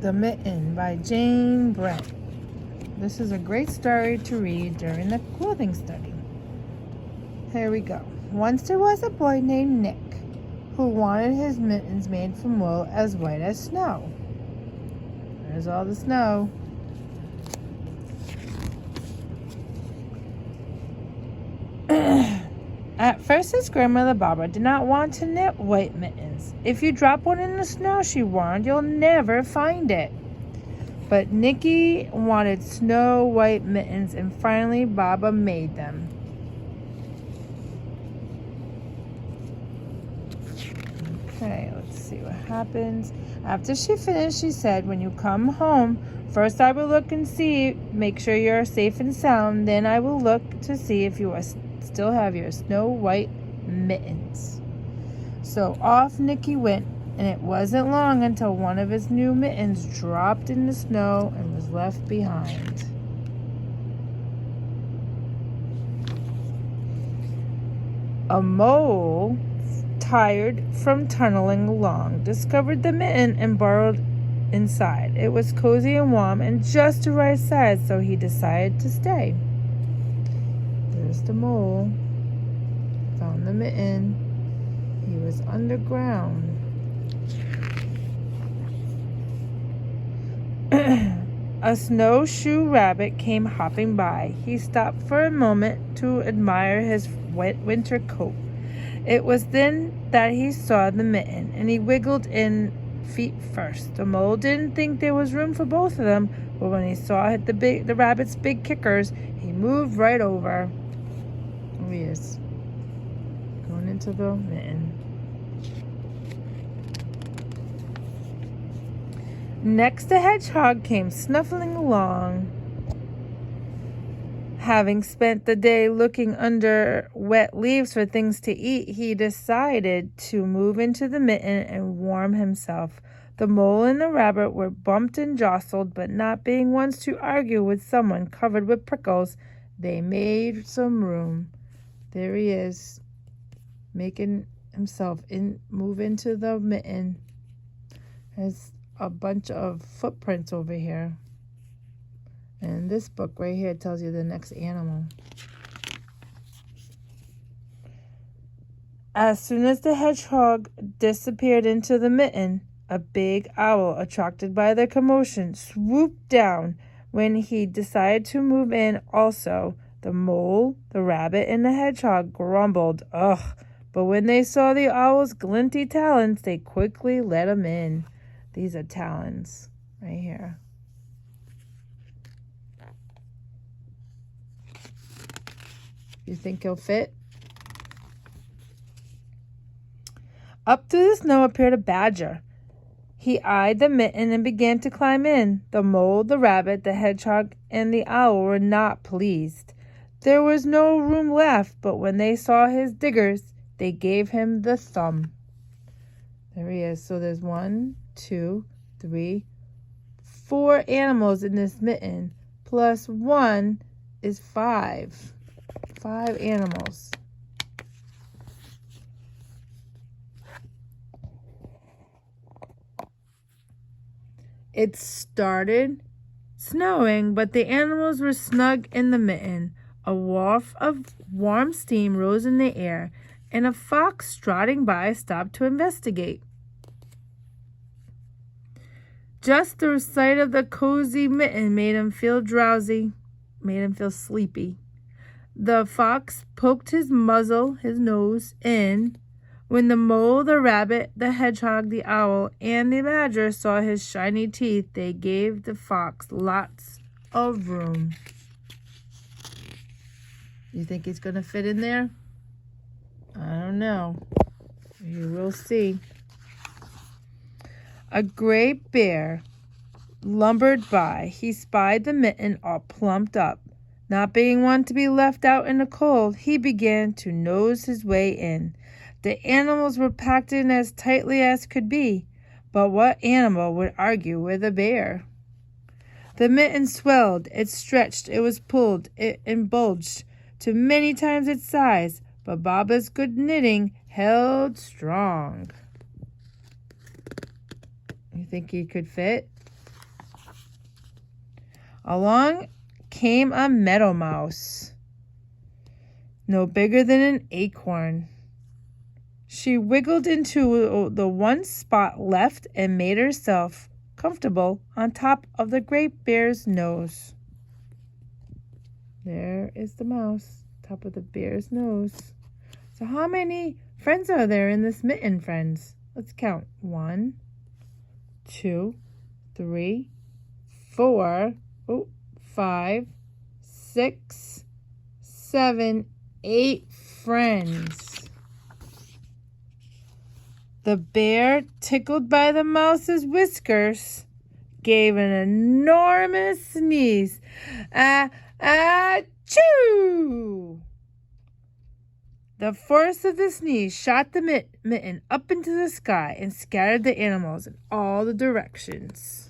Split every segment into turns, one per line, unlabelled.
The Mitten by Jan Brett. This is a great story to read during the clothing study. Here we go. Once there was a boy named Nick who wanted his mittens made from wool as white as snow. There's all the snow. At first, his grandmother Barbara did not want to knit white mittens. If you drop one in the snow, she warned, you'll never find it. But Nicky wanted snow white mittens, and finally Baba made them. Okay, let's see what happens. After she finished, she said, when you come home, first I will look and see, make sure you're safe and sound. Then I will look to see if you still have your snow white mittens. So off Nicky went, and it wasn't long until one of his new mittens dropped in the snow and was left behind. A mole, tired from tunneling along, discovered the mitten and burrowed inside. It was cozy and warm and just the right size, so he decided to stay. There's the mole. Found the mitten. He was underground. A snowshoe rabbit came hopping by. He stopped for a moment to admire his wet winter coat. It was then that he saw the mitten, and he wiggled in feet first. The mole didn't think there was room for both of them, but when he saw the rabbit's big kickers, he moved right over. Oh, he is. Going into the mitten. Next, the hedgehog came snuffling along. Having spent the day looking under wet leaves for things to eat, he decided to move into the mitten and warm himself. The mole and the rabbit were bumped and jostled, but not being ones to argue with someone covered with prickles, they made some room. There he is, making himself move into the mitten. There's a bunch of footprints over here. And this book right here tells you the next animal. As soon as the hedgehog disappeared into the mitten, a big owl, attracted by the commotion, swooped down. When he decided to move in also, the mole, the rabbit, and the hedgehog grumbled, ugh. But when they saw the owl's glinty talons, they quickly let him in. These are talons right here. You think he'll fit? Up through the snow appeared a badger. He eyed the mitten and began to climb in. The mole, the rabbit, the hedgehog, and the owl were not pleased. There was no room left, but when they saw his diggers, they gave him the thumb. There he is. So there's 1, 2, 3, 4 animals in this mitten, plus 1 is 5. 5 animals. It started snowing, but the animals were snug in the mitten. A waft of warm steam rose in the air, and a fox trotting by stopped to investigate. Just the sight of the cozy mitten made him feel drowsy, made him feel sleepy. The fox poked his nose in. When the mole, the rabbit, the hedgehog, the owl, and the badger saw his shiny teeth, they gave the fox lots of room. You think he's going to fit in there? I don't know. You will see. A great bear lumbered by. He spied the mitten all plumped up. Not being one to be left out in the cold, he began to nose his way in. The animals were packed in as tightly as could be, but what animal would argue with a bear? The mitten swelled, it stretched, it was pulled, it bulged to many times its size, but Baba's good knitting held strong. You think he could fit? Along came a meadow mouse, no bigger than an acorn. She wiggled into the one spot left and made herself comfortable on top of the great bear's nose. There is the mouse, top of the bear's nose. So how many friends are there in this mitten, friends? Let's count. 1, 2, 3, 4, 5, 6, 7, 8 friends. The bear, tickled by the mouse's whiskers, gave an enormous sneeze. Achoo! The force of the sneeze shot the mitten up into the sky and scattered the animals in all the directions.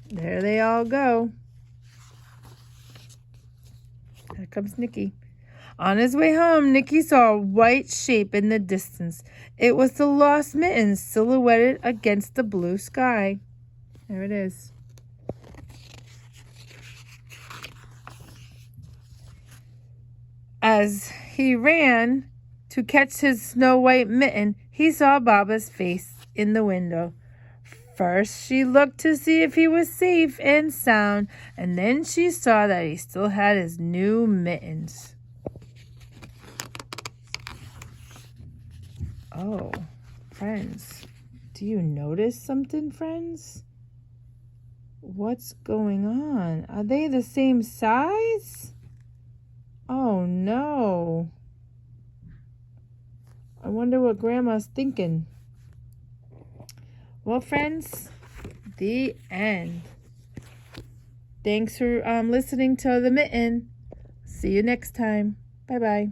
There they all go. Here comes Nicky. On his way home, Nicky saw a white shape in the distance. It was the lost mitten silhouetted against the blue sky. There it is. As he ran to catch his snow-white mitten, he saw Baba's face in the window. First, she looked to see if he was safe and sound, and then she saw that he still had his new mittens. Oh, friends, do you notice something, friends? What's going on? Are they the same size? Oh, no. I wonder what Grandma's thinking. Well, friends, the end. Thanks for listening to The Mitten. See you next time. Bye-bye.